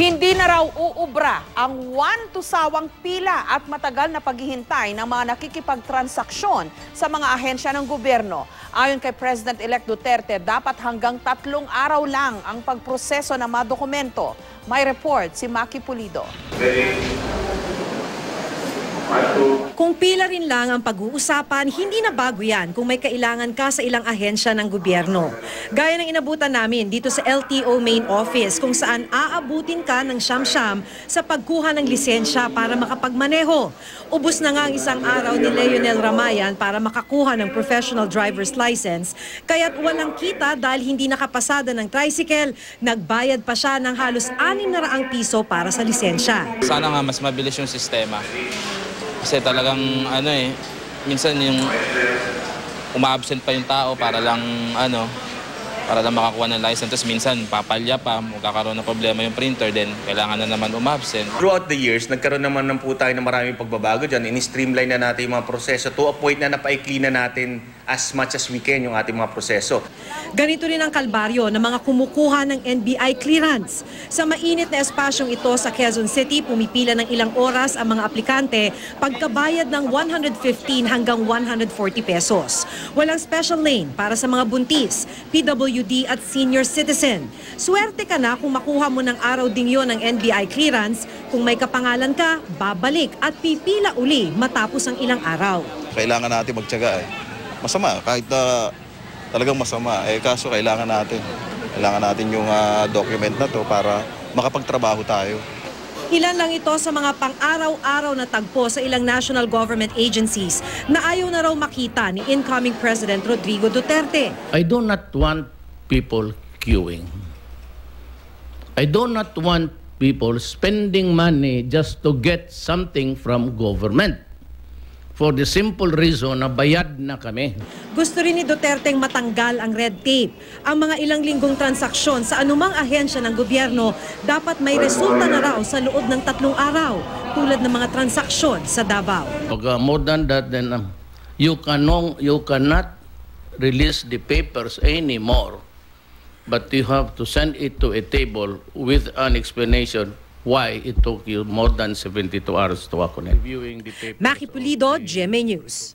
Hindi na raw uubra ang tusawang pila at matagal na paghihintay ng mga nakikipagtransaksyon sa mga ahensya ng gobyerno. Ayon kay President-elect Duterte, dapat hanggang 3 araw lang ang pagproseso ng mga dokumento. May report si Maki Pulido. Kung pila rin lang ang pag-uusapan, hindi na bago yan kung may kailangan ka sa ilang ahensya ng gobyerno. Gaya ng inabutan namin dito sa LTO main office kung saan aabutin ka ng siyam-siyam sa pagkuha ng lisensya para makapagmaneho. Ubus na nga ang isang araw ni Leonel Ramayan para makakuha ng professional driver's license, kaya't walang kita dahil hindi nakapasada ng tricycle, nagbayad pa siya ng halos 600 piso para sa lisensya. Sana nga mas mabilis yung sistema. Kasi talagang minsan yung uma-absent pa yung tao para lang makakuha ng license. Tapos minsan papalya pa, magkakaroon ng problema yung printer, then kailangan na naman uma-absent. Throughout the years, nagkaroon naman po tayo ng maraming pagbabago dyan. In-streamline na natin yung mga proseso to a point na napaikli na natin as much as we can yung ating mga proseso. Ganito rin ang kalbaryo ng mga kumukuha ng NBI clearance. Sa mainit na espasyong ito sa Quezon City, pumipila ng ilang oras ang mga aplikante pagkabayad ng 115 hanggang 140 pesos. Walang special lane para sa mga buntis, PWD at senior citizen. Swerte ka na kung makuha mo ng araw ding yon ng NBI clearance. Kung may kapangalan ka, babalik at pipila uli matapos ang ilang araw. Kailangan natin magtiyaga Masama, kahit talagang masama. Kaso kailangan natin yung document na to para makapagtrabaho tayo. Ilan lang ito sa mga pang-araw-araw na tagpo sa ilang national government agencies na ayaw na raw makita ni incoming President Rodrigo Duterte. I do not want people queuing. I do not want people spending money just to get something from government. For the simple reason na bayad na kami. Gusto rin ni Duterteng matanggal ang red tape. Ang mga ilang linggong transaksyon sa anumang ahensya ng gobyerno dapat may resulta na raw sa loob ng 3 araw, tulad ng mga transaksyon sa Davao. More than that, then you cannot release the papers anymore, but you have to send it to a table with an explanation why it took you more than 72 hours to connect. Maki Pulido, GMA News.